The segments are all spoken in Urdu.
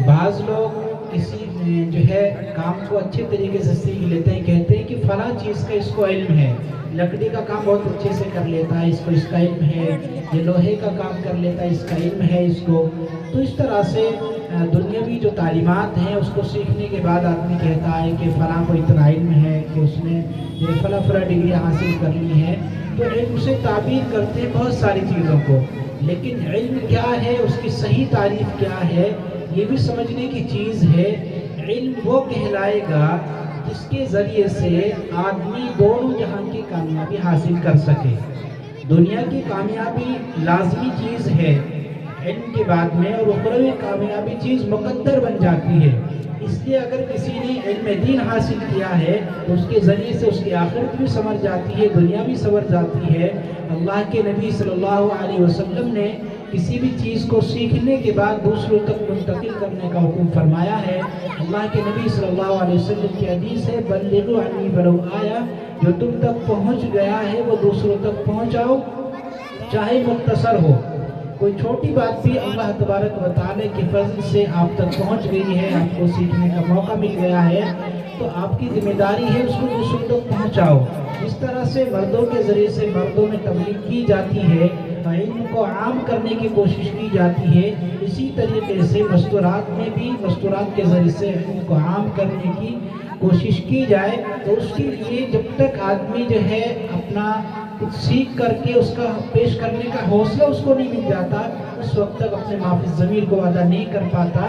بعض لوگ کسی جو ہے کام کو اچھے طریقے سے سیکھ لیتے ہیں، کہتے ہیں کہ فلاں چیز کا اس کو علم ہے، لکڑی کا کام بہت اچھے سے کر لیتا ہے، اس کو اس کا علم ہے، یہ لوہے کا کام کر لیتا ہے، اس کا علم ہے اس کو. تو اس طرح سے دنیاوی جو تعلیمات ہیں اس کو سیکھنے کے بعد آدمی کہتا ہے کہ فلاں کو اتنا علم ہے کہ اس نے فلاں ڈگری حاصل کر لی ہے. تو علم سے تعبیر کرتے ہیں بہت ساری چیزوں کو، لیکن علم کیا ہے، اس کی صحیح تعریف کیا ہے، یہ بھی سمجھنے کی چیز ہے. علم وہ کہلائے گا جس کے ذریعے سے آدمی دونوں جہان کی کامیابی حاصل کر سکے. دنیا کی کامیابی لازمی چیز ہے علم کے بعد میں، اور اخروی کامیابی چیز مقدر بن جاتی ہے. اس لیے اگر کسی نے علم دین حاصل کیا ہے تو اس کے ذریعے سے اس کی آخرت بھی سنور جاتی ہے، دنیا بھی سنور جاتی ہے. اللہ کے نبی صلی اللہ علیہ وسلم نے کسی بھی چیز کو سیکھنے کے بعد دوسروں تک منتقل کرنے کا حکم فرمایا ہے. اللہ کے نبی صلی اللہ علیہ وسلم کی حدیث ہے، بلغوا عنی ولو آیا، جو تم تک پہنچ گیا ہے وہ دوسروں تک پہنچاؤ، چاہے مختصر ہو. کوئی چھوٹی بات بھی اللہ تبارک و تعالی کے فضل سے آپ تک پہنچ گئی ہے، آپ کو سیکھنے کا موقع مل گیا ہے، تو آپ کی ذمہ داری ہے اس کو دوسروں تک پہنچاؤ. اس طرح سے مردوں کے ذریعے سے مردوں میں تبلیغ کی جاتی ہے، علم کو عام کرنے کی کوشش کی جاتی ہے، اسی طریقے سے مستورات میں بھی مستورات کے ذریعے سے علم کو عام کرنے کی کوشش کی جائے. تو اس کے لیے جب تک آدمی جو ہے اپنا کچھ سیکھ کر کے اس کا پیش کرنے کا حوصلہ اس کو نہیں مل جاتا، اس وقت تک اپنے معافی ضمیر کو ادا نہیں کر پاتا،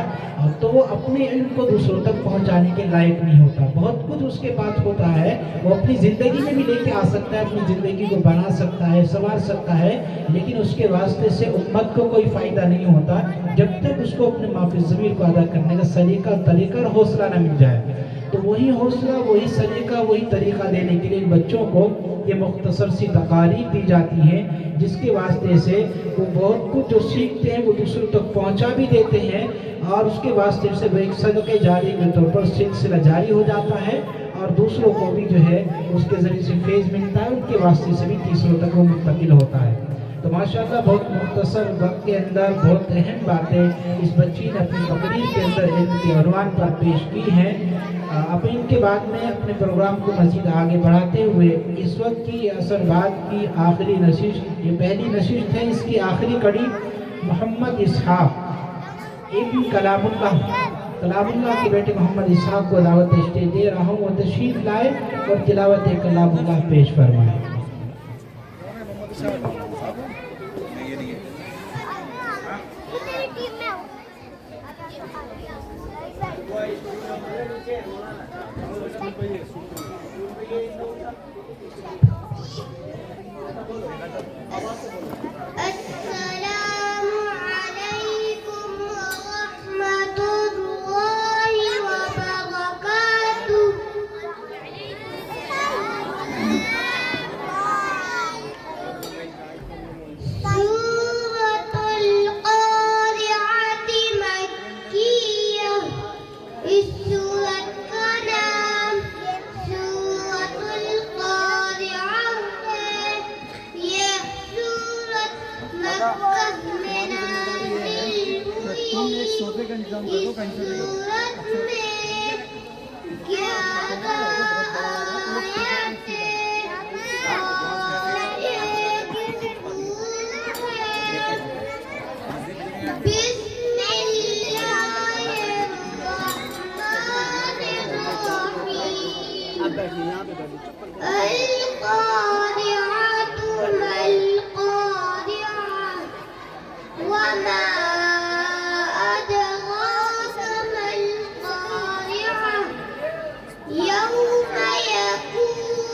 تو وہ اپنے علم کو دوسروں تک پہنچانے کے لائق نہیں ہوتا. بہت کچھ اس کے پاس ہوتا ہے، وہ اپنی زندگی میں بھی لے کے آ سکتا ہے، اپنی زندگی کو بنا سکتا ہے، سنوار سکتا ہے، لیکن اس کے واسطے سے امت کو کوئی فائدہ نہیں ہوتا جب تک اس کو اپنے معافی ضمیر کو ادا کرنے کا سلیقہ طریقہ اور حوصلہ نہ مل جائے. تو وہی حوصلہ، وہی سلیقہ، وہی طریقہ دینے کے لیے ان بچوں کو یہ مختصر سی تقاریر دی جاتی ہیں، جس کے واسطے سے وہ بہت کچھ جو سیکھتے ہیں وہ دوسروں تک پہنچا بھی دیتے ہیں، اور اس کے واسطے سے وہ ایک صدقہ جاری کے طور پر سلسلہ جاری ہو جاتا ہے، اور دوسروں کو بھی جو ہے اس کے ذریعے سے فیض ملتا ہے، ان کے واسطے سے بھی تیسروں تک وہ منتقل ہوتا ہے. تو ماشاءاللہ بہت مختصر وقت کے اندر بہت اہم باتیں اس بچی نے اپنی تقریر کے اندر علم کے عنوان پر پیش کی ہیں. اب ان کے بعد میں اپنے پروگرام کو مزید آگے بڑھاتے ہوئے اس وقت کی اثر بعد کی آخری نشست، یہ پہلی نشست ہے، اس کی آخری کڑی محمد اسحاق ابن کلام اللہ کے بیٹے محمد اسحاق کو دعوت اسٹیج دے رہا ہوں، وہ تشریف لائے اور تلاوت کلام اللہ پیش فرمائے. السلام علیکم ورحمۃ اللہ وبرکاتہ. سورۃ القارعۃ مکیہ. اس سورت کا نام سورۃ القارعہ ہے. یہ سورت مکہ میں نازل ہوئی. اس سورت میں 11 آیات اور ایک نون ہے. بسم اللہ الرحمن الرحیم. القارعۃ ما القارعہ وما أدراك ما القارعة. يوم يكون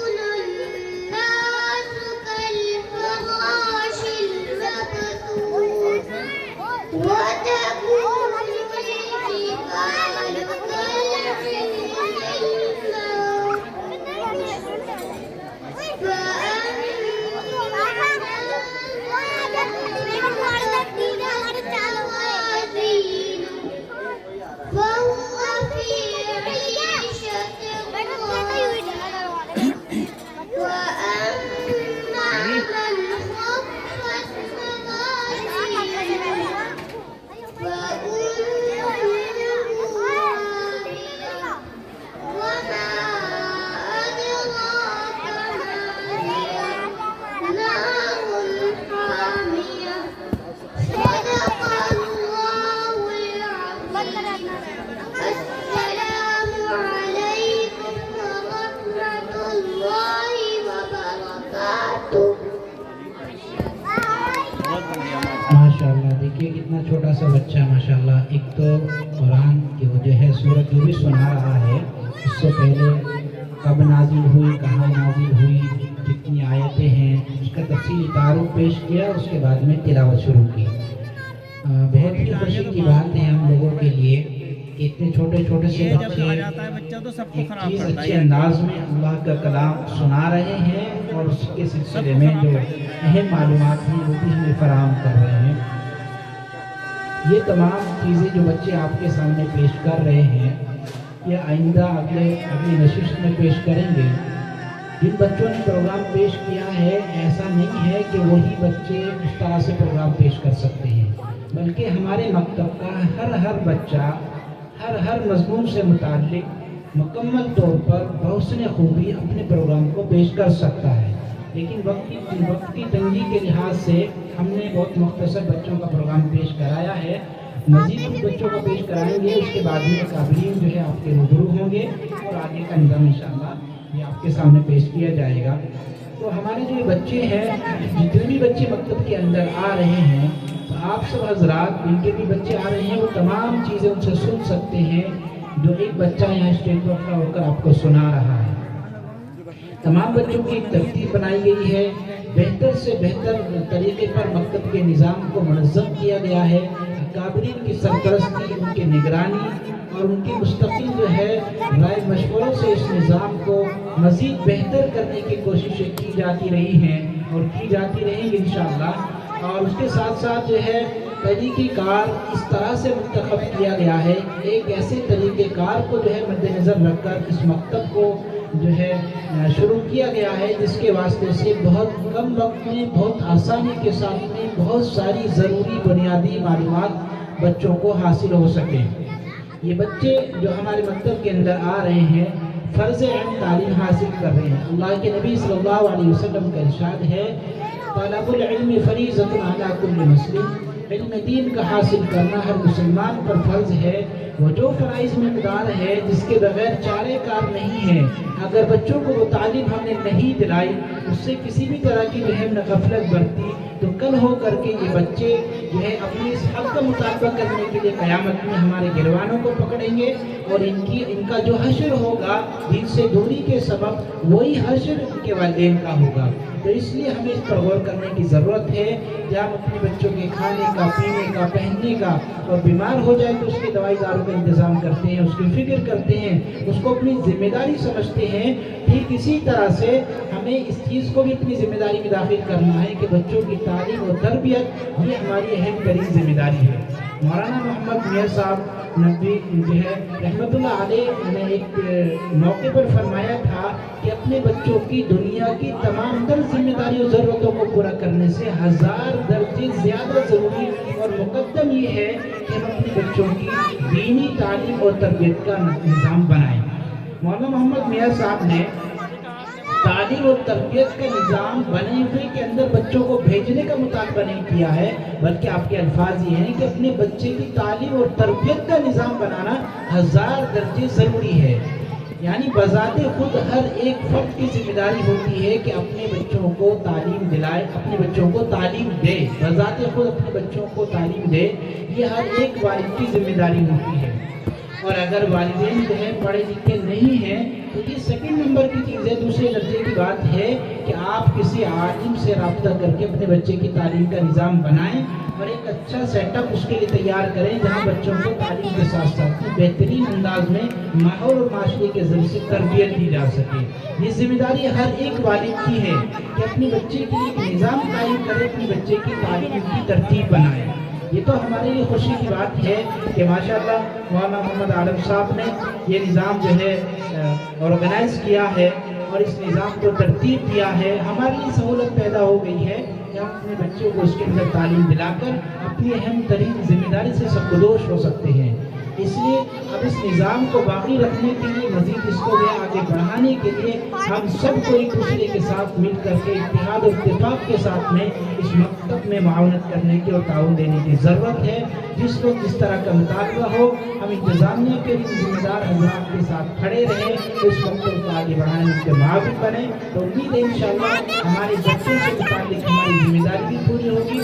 دیکھیے کتنا چھوٹا سا بچہ ماشاءاللہ، ایک تو قرآن کی وہ جو ہے سورت جو بھی سنا رہا ہے، اس سے پہلے کب نازل ہوئی، کہاں نازل ہوئی، کتنی آیتیں ہیں، اس کا تفصیلی تعارف پیش کیا، اس کے بعد میں تلاوت شروع کی۔ بہت ہی خوشی کی بات ہے ہم لوگوں کے لیے کہ اتنے چھوٹے چھوٹے سے بچے ایک چیز اچھے انداز میں اللہ کا کلام سنا رہے ہیں، اور اس کے سلسلے میں جو اہم معلومات ہیں وہ بھی ہمیں فراہم کر رہے ہیں۔ یہ تمام چیزیں جو بچے آپ کے سامنے پیش کر رہے ہیں، یہ آئندہ اگلی نشست میں پیش کریں گے۔ جن بچوں نے پروگرام پیش کیا ہے، ایسا نہیں ہے کہ وہی بچے اس طرح سے پروگرام پیش کر سکتے ہیں، بلکہ ہمارے مکتب کا ہر بچہ ہر مضمون سے متعلق مکمل طور پر بحسن خوبی اپنے پروگرام کو پیش کر سکتا ہے، لیکن وقت کی تنگی کے لحاظ سے ہم نے بہت مختصر بچوں کا پروگرام پیش کرایا ہے۔ مزید کچھ بچوں کو پیش کرائیں گے، اس کے بعد میں قابلین جو ہے آپ کے روبرو ہوں گے، اور آگے کا نظام انشاءاللہ یہ آپ کے سامنے پیش کیا جائے گا۔ تو ہمارے جو بچے ہیں، جتنے بھی بچے مکتب کے اندر آ رہے ہیں، تو آپ سب حضرات جن کے بھی بچے آ رہے ہیں، وہ تمام چیزیں ان سے سن سکتے ہیں جو ایک بچہ یہاں اسٹیج پر کھڑا ہو کر آپ کو سنا رہا ہے۔ تمام بچوں کی ایک ترتیب بنائی گئی ہے، بہتر سے بہتر طریقے پر مکتب کے نظام کو منظم کیا گیا ہے۔ اکابرین کی سرپرستی، ان کی نگرانی اور ان کی مستقل جو ہے رائے مشوروں سے اس نظام کو مزید بہتر کرنے کی کوششیں کی جاتی رہی ہیں اور کی جاتی رہیں گی انشاءاللہ۔ اور اس کے ساتھ ساتھ جو ہے طریقہ کار اس طرح سے منتخب کیا گیا ہے، ایک ایسے طریقہ کار کو جو ہے مد نظر رکھ کر اس مکتب کو جو ہے شروع کیا گیا ہے، جس کے واسطے سے بہت کم وقت میں، بہت آسانی کے ساتھ میں بہت ساری ضروری بنیادی معلومات بچوں کو حاصل ہو سکیں۔ یہ بچے جو ہمارے مکتب کے اندر آ رہے ہیں، فرض عین تعلیم حاصل کر رہے ہیں۔ اللہ کے نبی صلی اللہ علیہ وسلم کا ارشاد ہے، طلب العلم فریضۃ علی کل مسلم، علم دین کا حاصل کرنا ہر مسلمان پر فرض ہے۔ وہ جو فرائض مقدار ہے جس کے بغیر چارے کار نہیں ہے، اگر بچوں کو وہ تعلیم ہم نے نہیں دلائی، اس سے کسی بھی طرح کی جو ہے غفلت برتی، تو کل ہو کر کے یہ بچے جو ہے اپنے اس حق کا مطالبہ کرنے کے لیے قیامت میں ہمارے گروانوں کو پکڑیں گے، اور ان کا جو حشر ہوگا دین سے دوری کے سبب، وہی حشر ان کے والدین کا ہوگا۔ تو اس لیے ہمیں اس پر غور کرنے کی ضرورت ہے کہ ہم اپنے بچوں کے کھانے کا، پینے کا، پہننے کا، اور بیمار ہو جائے تو اس کے دوائی داروں کا انتظام کرتے ہیں، اس کی فکر کرتے ہیں، اس کو اپنی ذمہ داری سمجھتے ہیں۔ ٹھیک اسی طرح سے ہمیں اس چیز کو بھی اپنی ذمہ داری میں داخل کرنا ہے کہ بچوں کی تعلیم اور تربیت یہ ہماری اہم ترین ذمہ داری ہے۔ مولانا محمد میاں صاحب نبی جو ہے رحمت اللہ علیہ نے ایک موقع پر فرمایا تھا کہ اپنے بچوں کی دنیا کی تمام تر ذمہ داری اور ضرورتوں کو پورا کرنے سے 1000 درجے زیادہ ضروری اور مقدم یہ ہے کہ ہم اپنے بچوں کی دینی تعلیم اور تربیت کا نظام بنائیں۔ مولانا محمد میاں صاحب نے تعلیم اور تربیت کا نظام بنے ہوئے کے اندر بچوں کو بھیجنے کا مطالبہ نہیں کیا ہے، بلکہ آپ کے الفاظ یہ ہیں کہ اپنے بچے کی تعلیم اور تربیت کا نظام بنانا 1000 درجے ضروری ہے۔ یعنی بذات خود ہر ایک فرد کی ذمہ داری ہوتی ہے کہ اپنے بچوں کو تعلیم دلائے، اپنے بچوں کو تعلیم دے، بذات خود اپنے بچوں کو تعلیم دے، یہ ہر ایک والد کی ذمہ داری ہوتی ہے۔ اور اگر والدین جو ہے پڑھے لکھے نہیں ہیں تو یہ سیکنڈ نمبر کی چیز ہے، دوسرے درجے کی بات ہے کہ آپ کسی عالم سے رابطہ کر کے اپنے بچے کی تعلیم کا نظام بنائیں اور ایک اچھا سیٹ اپ اس کے لیے تیار کریں، جہاں بچوں کو تعلیم کے ساتھ ساتھ بہترین انداز میں ماحول اور معاشرے کے ذریعے سے تربیت دی جا سکے۔ یہ ذمہ داری ہر ایک والد کی ہے کہ اپنے بچے کے لیے ایک نظام قائم کرے، اپنے بچے کی تعلیم کی ترتیب بنائے۔ یہ تو ہمارے لیے خوشی کی بات ہے کہ ماشاءاللہ مولانا محمد عالم صاحب نے یہ نظام جو ہے آرگنائز کیا ہے اور اس نظام کو ترتیب دیا ہے۔ ہمارے لیے سہولت پیدا ہو گئی ہے کہ ہم اپنے بچوں کو اس کے اندر تعلیم دلا کر اپنی اہم ترین ذمہ داری سے سرگزر ہو سکتے ہیں۔ اس لیے اب اس نظام کو باقی رکھنے کے لیے، مزید اس کو آگے بڑھانے کے لیے ہم سب کو ایک دوسرے کے ساتھ مل کر کے اتحاد اور اتفاق کے ساتھ میں اس مکتب میں معاونت کرنے کی اور تعاون دینے کی ضرورت ہے۔ جس وقت جس طرح کا مطالبہ ہو، ہم انتظامیہ کے ذمہ دار حضرات کے ساتھ کھڑے رہیں، اس مکتب کو آگے بڑھانے کے معاون بنیں۔ تو امید ہے انشاءاللہ ہمارے بچوں سے متعلق ہماری ذمہ داری بھی پوری ہوگی۔